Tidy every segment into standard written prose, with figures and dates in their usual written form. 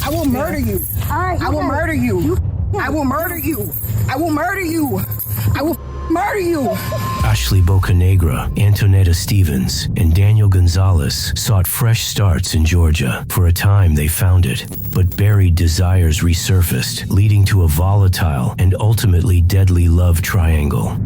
I will murder you. All right, I will murder you. I will murder you. I will murder you. I will murder you. Ashley Bocanegra, Antonetta Stevens, and Daniel Gonzalez sought fresh starts in Georgia. For a time, they found it, but buried desires resurfaced, leading to a volatile and ultimately deadly love triangle.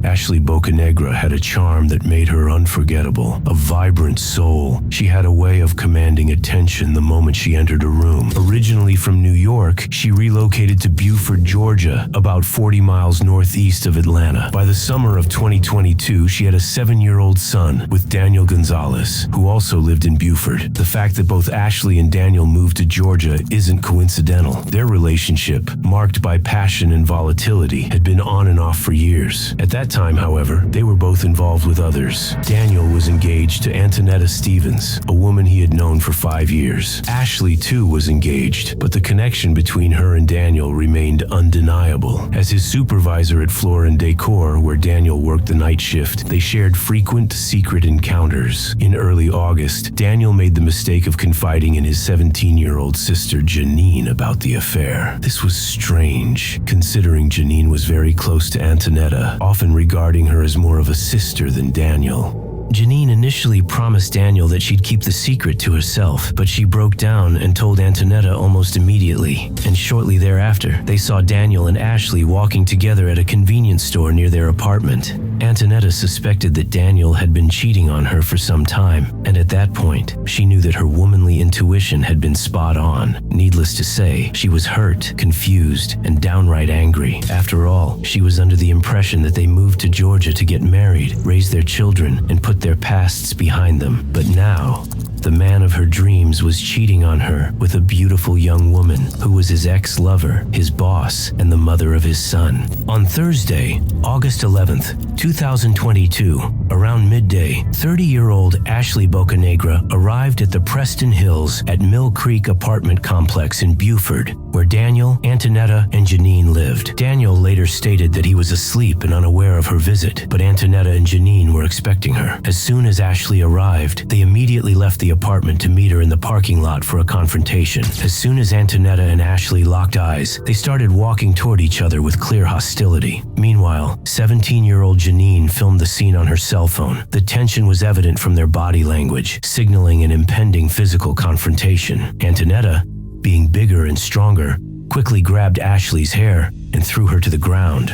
Ashley Bocanegra had a charm that made her unforgettable, a vibrant soul. She had a way of commanding attention the moment she entered a room. Originally from New York, she relocated to Beaufort, Georgia, about 40 miles northeast of Atlanta. By the summer of 2022, she had a 7-year-old son with Daniel Gonzalez, who also lived in Beaufort. The fact that both Ashley and Daniel moved to Georgia isn't coincidental. Their relationship, marked by passion and volatility, had been on and off for years. At that time, however, they were both involved with others. Daniel was engaged to Antonetta Stevens, a woman he had known for 5 years. Ashley, too, was engaged, but the connection between her and Daniel remained undeniable. As his supervisor at Floor & Decor, where Daniel worked the night shift, they shared frequent, secret encounters. In early August, Daniel made the mistake of confiding in his 17-year-old sister, Janine, about the affair. This was strange, considering Janine was very close to Antonetta, often regarding her as more of a sister than Daniel. Janine initially promised Daniel that she'd keep the secret to herself, but she broke down and told Antonetta almost immediately. And shortly thereafter, they saw Daniel and Ashley walking together at a convenience store near their apartment. Antonetta suspected that Daniel had been cheating on her for some time, and at that point, she knew that her womanly intuition had been spot on. Needless to say, she was hurt, confused, and downright angry. After all, she was under the impression that they moved to Georgia to get married, raise their children, and put their pasts behind them. But now, the man of her dreams was cheating on her with a beautiful young woman who was his ex-lover, his boss, and the mother of his son. On Thursday, August 11th, 2022, around midday, 30-year-old Ashley Bocanegra arrived at the Preston Hills at Mill Creek apartment complex in Beaufort, where Daniel, Antonetta, and Janine lived. Daniel later stated that he was asleep and unaware of her visit, but Antonetta and Janine were expecting her. As soon as Ashley arrived, they immediately left the apartment to meet her in the parking lot for a confrontation. As soon as Antonetta and Ashley locked eyes, they started walking toward each other with clear hostility. Meanwhile, 17-year-old Janine filmed the scene on her cell phone. The tension was evident from their body language, signaling an impending physical confrontation. Antonetta, being bigger and stronger, quickly grabbed Ashley's hair and threw her to the ground.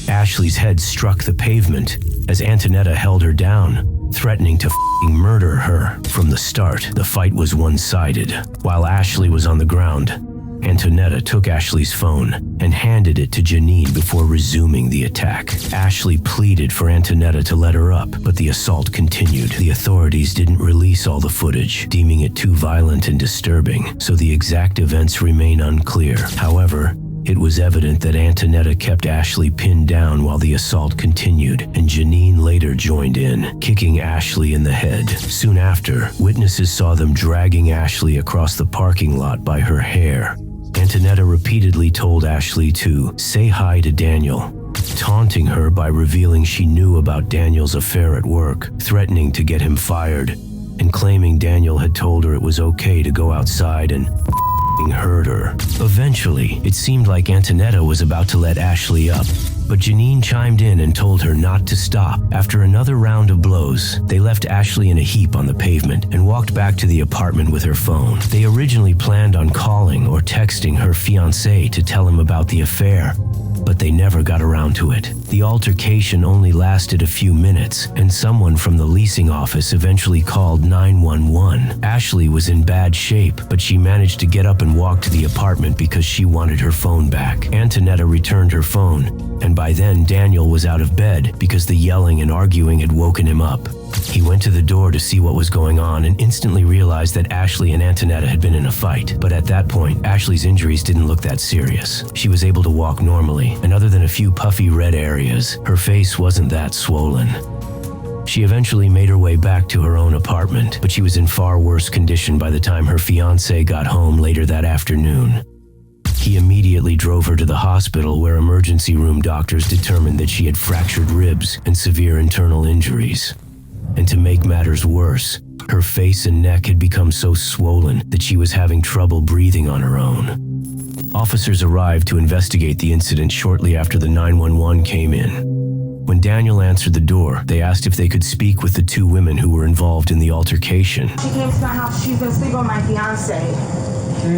Ashley's head struck the pavement as Antonetta held her down, threatening to murder her. From the start, the fight was one-sided. While Ashley was on the ground, Antonetta took Ashley's phone and handed it to Janine before resuming the attack. Ashley pleaded for Antonetta to let her up, but the assault continued. The authorities didn't release all the footage, deeming it too violent and disturbing, so the exact events remain unclear. However, it was evident that Antonetta kept Ashley pinned down while the assault continued, and Janine later joined in, kicking Ashley in the head. Soon after, witnesses saw them dragging Ashley across the parking lot by her hair. Antonetta repeatedly told Ashley to say hi to Daniel, taunting her by revealing she knew about Daniel's affair at work, threatening to get him fired, and claiming Daniel had told her it was okay to go outside and hurt her. Eventually, it seemed like Antonetta was about to let Ashley up, but Janine chimed in and told her not to stop. After another round of blows, they left Ashley in a heap on the pavement and walked back to the apartment with her phone. They originally planned on calling or texting her fiancé to tell him about the affair, but they never got around to it. The altercation only lasted a few minutes, and someone from the leasing office eventually called 911. Ashley was in bad shape, but she managed to get up and walk to the apartment because she wanted her phone back. Antonetta returned her phone, and by then Daniel was out of bed because the yelling and arguing had woken him up. He went to the door to see what was going on and instantly realized that Ashley and Antonetta had been in a fight. But at that point, Ashley's injuries didn't look that serious. She was able to walk normally, and other than a few puffy red areas, her face wasn't that swollen. She eventually made her way back to her own apartment, but she was in far worse condition by the time her fiancé got home later that afternoon. He immediately drove her to the hospital, where emergency room doctors determined that she had fractured ribs and severe internal injuries. And to make matters worse, Her face and neck had become so swollen that she was having trouble breathing on her own. Officers arrived to investigate the incident shortly after the 911 came in. When Daniel answered the door, they asked if they could speak with the two women who were involved in the altercation. She came to my house. She's been sleeping with my fiance.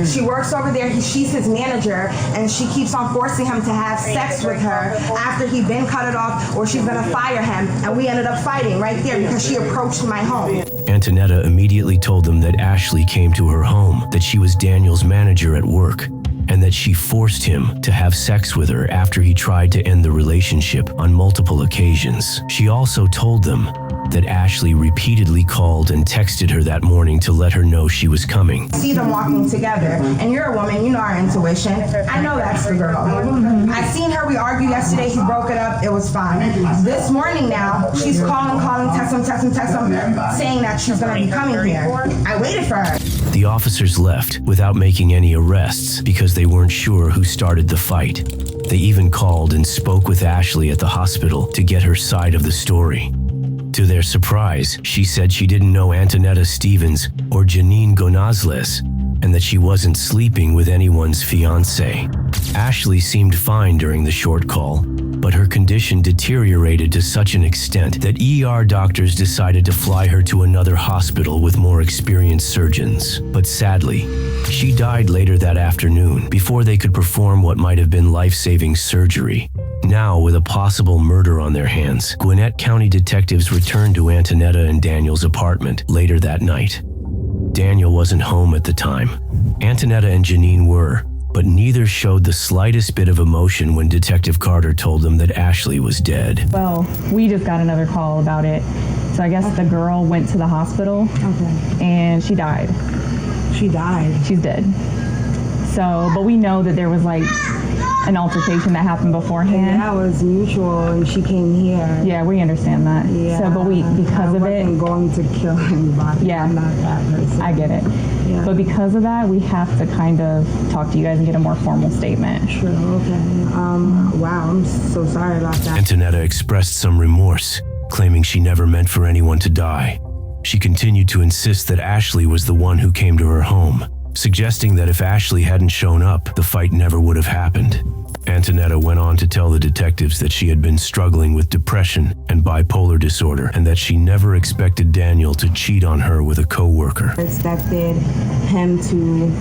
She works over there. She's his manager, and she keeps on forcing him to have sex with her after he'd been cut it off, or she's gonna fire him. And we ended up fighting right there because she approached my home. Antonetta immediately told them that Ashley came to her home, that she was Daniel's manager at work, and that she forced him to have sex with her after he tried to end the relationship on multiple occasions. She also told them that Ashley repeatedly called and texted her that morning to let her know she was coming. See them walking together, and you're a woman, you know our intuition. I know that's the girl. I seen her, we argued yesterday, he broke it up, it was fine. This morning now, she's calling, text him, saying that she's gonna be coming here. I waited for her. The officers left without making any arrests because they weren't sure who started the fight. They even called and spoke with Ashley at the hospital to get her side of the story. To their surprise, she said she didn't know Antonetta Stevens or Janine Gonzalez, and that she wasn't sleeping with anyone's fiancé. Ashley seemed fine during the short call, but her condition deteriorated to such an extent that ER doctors decided to fly her to another hospital with more experienced surgeons. But sadly, she died later that afternoon before they could perform what might have been life-saving surgery. Now, with a possible murder on their hands, Gwinnett County detectives returned to Antonetta and Daniel's apartment later that night. Daniel wasn't home at the time. Antonetta and Janine were, but neither showed the slightest bit of emotion when Detective Carter told them that Ashley was dead. Well, we just got another call about it. So I guess the girl went to the hospital and she died. She died? She's dead. So, but we know that there was like an altercation that happened beforehand. And that was mutual, and she came here. Yeah, we understand that. Yeah. So, but because of it, I wasn't going to kill anybody. Yeah, I'm not that person. I get it. Yeah. But because of that, we have to kind of talk to you guys and get a more formal statement. Sure. Okay. Wow. I'm so sorry about that. Antonetta expressed some remorse, claiming she never meant for anyone to die. She continued to insist that Ashley was the one who came to her home, suggesting that if Ashley hadn't shown up, the fight never would have happened. Antonetta went on to tell the detectives that she had been struggling with depression and bipolar disorder, and that she never expected Daniel to cheat on her with a coworker. I expected him to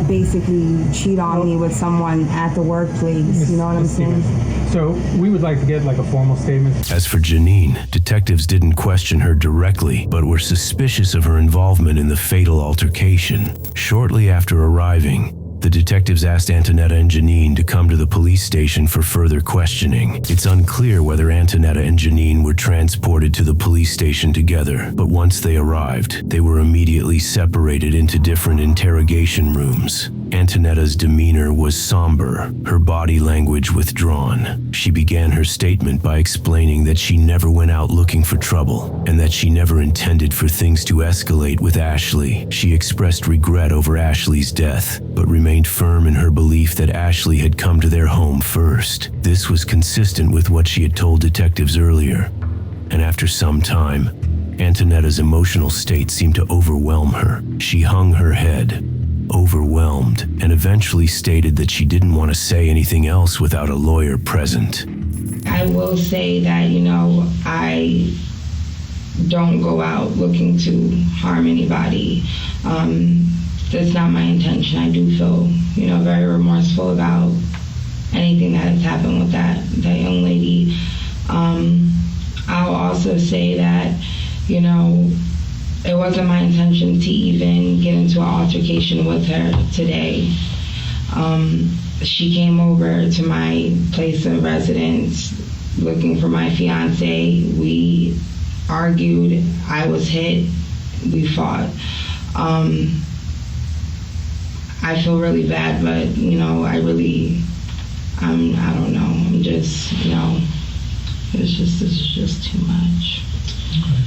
basically cheat on me with someone at the workplace. You know what I'm saying? So we would like to get like a formal statement. As for Janine, detectives didn't question her directly, but were suspicious of her involvement in the fatal altercation. Shortly after arriving, the detectives asked Antonetta and Janine to come to the police station for further questioning. It's unclear whether Antonetta and Janine were transported to the police station together, but once they arrived, they were immediately separated into different interrogation rooms. Antonetta's demeanor was somber, her body language withdrawn. She began her statement by explaining that she never went out looking for trouble, and that she never intended for things to escalate with Ashley. She expressed regret over Ashley's death, but remained firm in her belief that Ashley had come to their home first. This was consistent with what she had told detectives earlier, and after some time, Antonetta's emotional state seemed to overwhelm her. She hung her head, overwhelmed, and eventually stated that she didn't want to say anything else without a lawyer present. I will say that, I don't go out looking to harm anybody. That's not my intention. I do feel, very remorseful about anything that has happened with that young lady. I'll also say that, it wasn't my intention to even get into an altercation with her today. She came over to my place of residence looking for my fiance. We argued. I was hit. We fought. I feel really bad, but, I don't know. I'm just, this is just too much. Okay.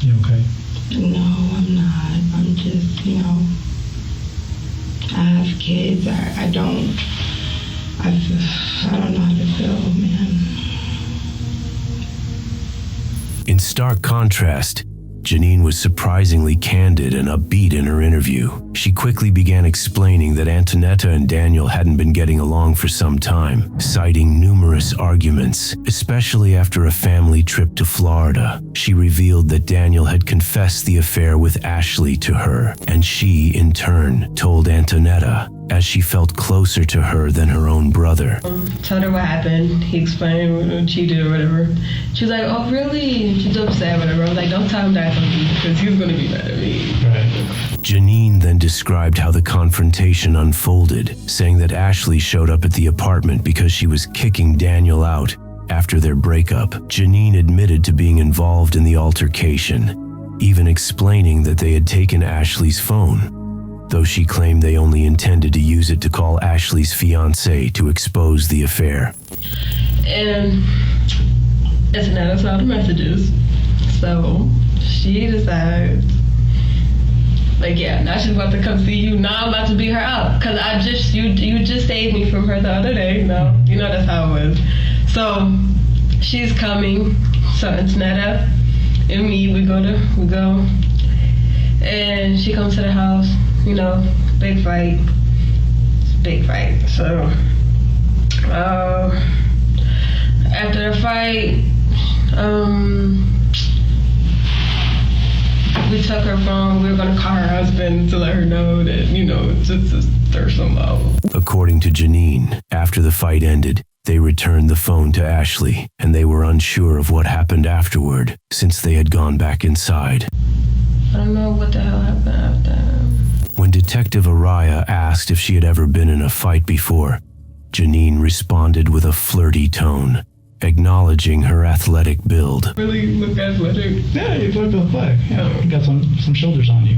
You okay? No, I'm not. I'm just, I have kids. I don't I don't know how to feel, man. In stark contrast, Janine was surprisingly candid and upbeat in her interview. She quickly began explaining that Antonetta and Daniel hadn't been getting along for some time, citing numerous arguments, especially after a family trip to Florida. She revealed that Daniel had confessed the affair with Ashley to her, and she, in turn, told Antonetta, as she felt closer to her than her own brother. Told her what happened. He explained when cheated or whatever. She was like, oh, really? And she's upset, whatever. I was like, don't tell him that I told you because he's going to be mad at me. Right. Janine then described how the confrontation unfolded, saying that Ashley showed up at the apartment because she was kicking Daniel out after their breakup. Janine admitted to being involved in the altercation, even explaining that they had taken Ashley's phone, though she claimed they only intended to use it to call Ashley's fiancé to expose the affair. And Antonetta saw the messages. So she decides, like, yeah, now she's about to come see you. Now I'm about to beat her up. Because you just saved me from her the other day. No, you know that's how it was. So she's coming. So Antonetta and me, we go. And she comes to the house. You know, big fight. It's a big fight. So, after the fight, we took her phone. We were gonna call her husband to let her know that, you know, just to stir some out. According to Janine, after the fight ended, they returned the phone to Ashley, and they were unsure of what happened afterward, since they had gone back inside. I don't know what the hell happened after. When Detective Araya asked if she had ever been in a fight before, Janine responded with a flirty tone, acknowledging her athletic build. Really look athletic. Yeah, you look athletic. Yeah, you got some shoulders on you.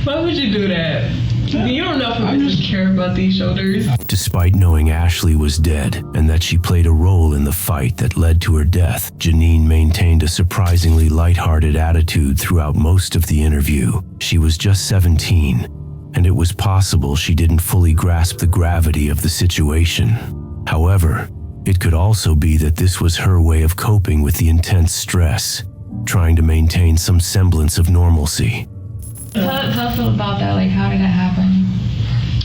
Why would you do that? You don't know if I just care about these shoulders. Despite knowing Ashley was dead and that she played a role in the fight that led to her death, Janine maintained a surprisingly lighthearted attitude throughout most of the interview. She was just 17, and it was possible she didn't fully grasp the gravity of the situation. However, it could also be that this was her way of coping with the intense stress, trying to maintain some semblance of normalcy. How feel about that? Like, how did that happen?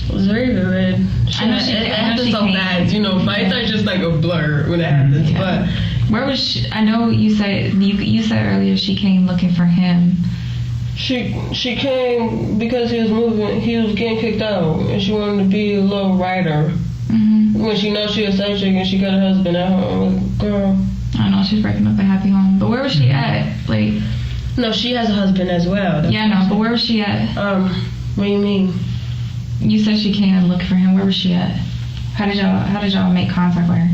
It was very vivid. It happens so fast. You know, fights are just like a blur when it happens. Yeah. But where was she? I know you said earlier she came looking for him. she came because he was moving. He was getting kicked out, and she wanted to be a little writer. Mm-hmm. When she knows she a side chick and she got a husband at home, like, girl. I know she's breaking up a happy home, but where was she at? Like, no, she has a husband as well. Yeah, no, but where was she at? What do you mean? You said she came and looked for him. Where was she at? How did y'all make contact with her?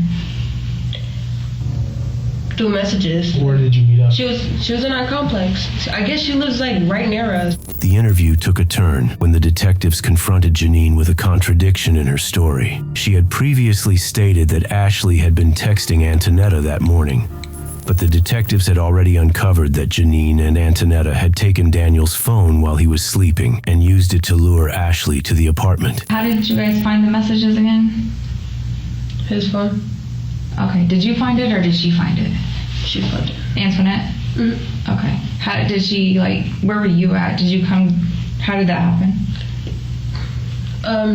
Through messages. Where did you meet up? She was in our complex. I guess she lives like right near us. The interview took a turn when the detectives confronted Janine with a contradiction in her story. She had previously stated that Ashley had been texting Antonetta that morning, but the detectives had already uncovered that Janine and Antonetta had taken Daniel's phone while he was sleeping and used it to lure Ashley to the apartment. How did you guys find the messages again? His phone. Okay, did you find it or did she find it? She found it. Antoinette? Mm-hmm. Okay. How did she, like, where were you at? Did you come, how did that happen?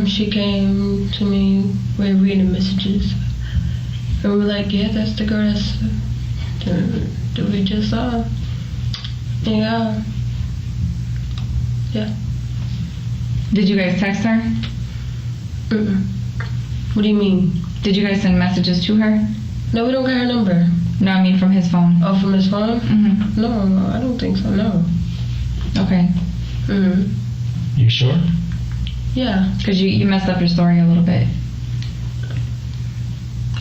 She came to me, we were reading messages. And we were like, yeah, that's the girl that we just saw. Yeah. Yeah. Did you guys text her? Mm-mm. What do you mean? Did you guys send messages to her? No, we don't got her number. No, I mean from his phone. Oh, from his phone? Mm-hmm. No, I don't think so, no. Okay. Mm-hmm. You sure? Yeah. Because you messed up your story a little bit.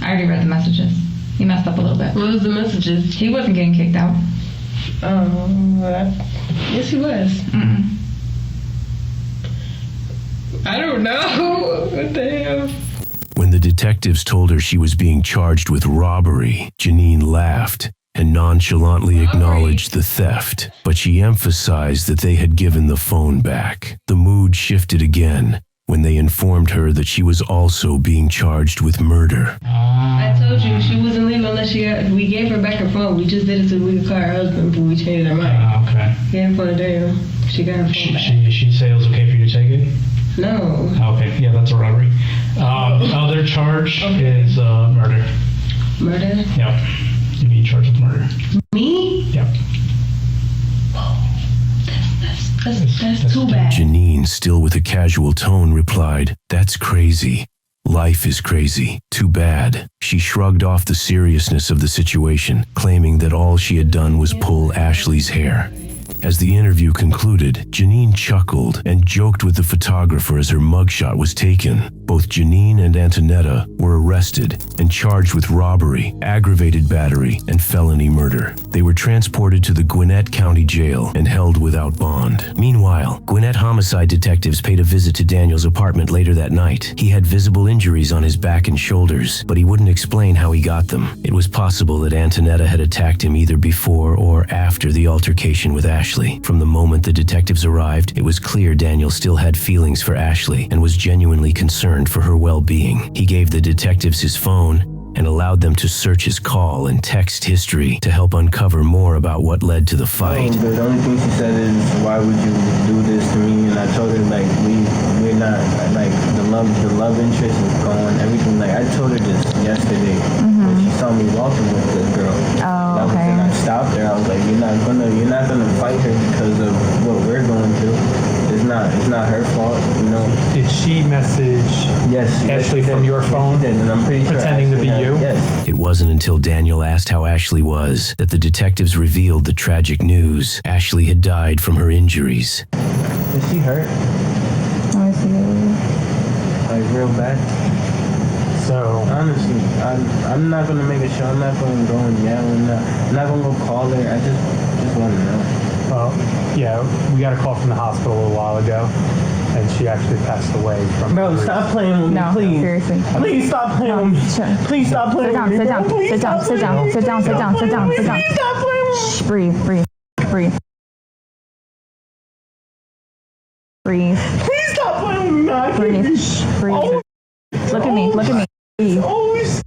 I already read the messages. You messed up a little bit. What was the messages? He wasn't getting kicked out. Yes, he was. Mm-mm. I don't know. What the hell? When the detectives told her she was being charged with robbery, Janine laughed and nonchalantly acknowledged the theft, but she emphasized that they had given the phone back. The mood shifted again when they informed her that she was also being charged with murder. I told you she wasn't leaving unless we gave her back her phone. We just did it so we could call her husband before we changed our mind. Okay. He had phone Daniel. She got her phone back. She said it was okay for you to take it? No. Okay, yeah, that's a robbery. Other charge is murder. Murder? Yep. You'd be charged with murder. Me? Yep. That's too bad. Janine, still with a casual tone, replied, "That's crazy. Life is crazy. Too bad." She shrugged off the seriousness of the situation, claiming that all she had done was pull Ashley's hair. As the interview concluded, Janine chuckled and joked with the photographer as her mugshot was taken. Both Janine and Antonetta were arrested and charged with robbery, aggravated battery, and felony murder. They were transported to the Gwinnett County Jail and held without bond. Meanwhile, Gwinnett homicide detectives paid a visit to Daniel's apartment later that night. He had visible injuries on his back and shoulders, but he wouldn't explain how he got them. It was possible that Antonetta had attacked him either before or after the altercation with Ashley. From the moment the detectives arrived, it was clear Daniel still had feelings for Ashley and was genuinely concerned for her well-being. He gave the detectives his phone and allowed them to search his call and text history to help uncover more about what led to the fight. The only thing she said is, "Why would you do this to me?" And I told her, like, we're not, like, the love interest is gone. Everything, like, I told her this yesterday when she saw me walking with this girl. Oh, okay. And I stopped her. I was like, you're not gonna fight her because of what we're going through. It's not her fault, you know. Did she message Ashley from your phone, and I'm pretty sure pretending to be you? Yes. It wasn't until Daniel asked how Ashley was that the detectives revealed the tragic news. Ashley had died from her injuries. Is she hurt? I see. Like, real bad? So Honestly, I'm not gonna make a show. I'm not gonna go and yell. I'm not gonna go call her. I just want to know. yeah, we got a call from the hospital a little while ago, and she actually passed away from. Bro, stop playing with me, No, please. seriously. Please stop playing with me. Sure. Please stop playing with me. Sit down, Please sit down, stop sit down, playing sit down, with me. sit down, sit down, sit down, sit down. Please stop playing with me. Shh, breathe. Please stop playing with me, man. Breathe. Shh, breathe. Look at me. Breathe. Always.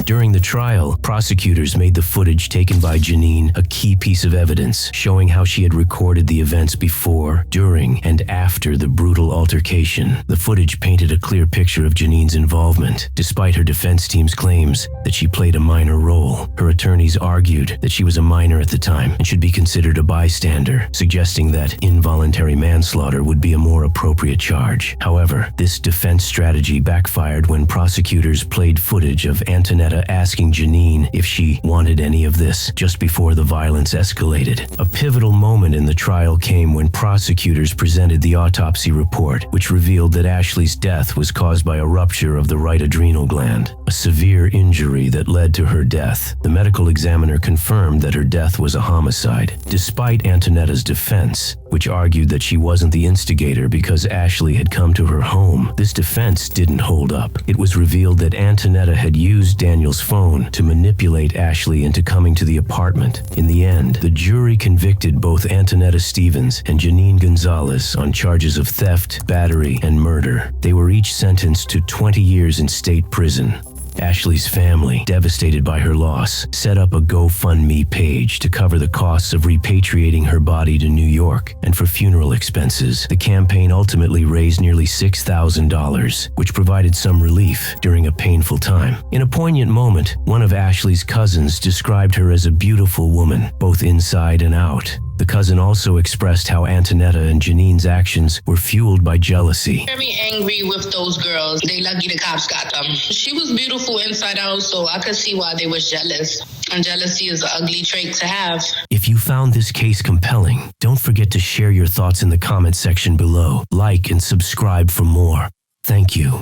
During the trial, prosecutors made the footage taken by Janine a key piece of evidence, showing how she had recorded the events before, during, and after the brutal altercation. The footage painted a clear picture of Janine's involvement, despite her defense team's claims that she played a minor role. Her attorneys argued that she was a minor at the time and should be considered a bystander, suggesting that involuntary manslaughter would be a more appropriate charge. However, this defense strategy backfired when prosecutors played footage of Antonetta asking Janine if she wanted any of this just before the violence escalated. A pivotal moment in the trial came when prosecutors presented the autopsy report, which revealed that Ashley's death was caused by a rupture of the right adrenal gland, a severe injury that led to her death. The medical examiner confirmed that her death was a homicide, despite Antonetta's defense, which argued that she wasn't the instigator because Ashley had come to her home. This defense didn't hold up. It was revealed that Antonetta had used Daniel's phone to manipulate Ashley into coming to the apartment. In the end, the jury convicted both Antonetta Stevens and Janine Gonzalez on charges of theft, battery, and murder. They were each sentenced to 20 years in state prison. Ashley's family, devastated by her loss, set up a GoFundMe page to cover the costs of repatriating her body to New York and for funeral expenses. The campaign ultimately raised nearly $6,000, which provided some relief during a painful time. In a poignant moment, one of Ashley's cousins described her as a beautiful woman, both inside and out. The cousin also expressed how Antonetta and Janine's actions were fueled by jealousy. Very angry with those girls. They lucky the cops got them. She was beautiful inside out, so I could see why they was jealous. And jealousy is an ugly trait to have. If you found this case compelling, don't forget to share your thoughts in the comment section below. Like and subscribe for more. Thank you.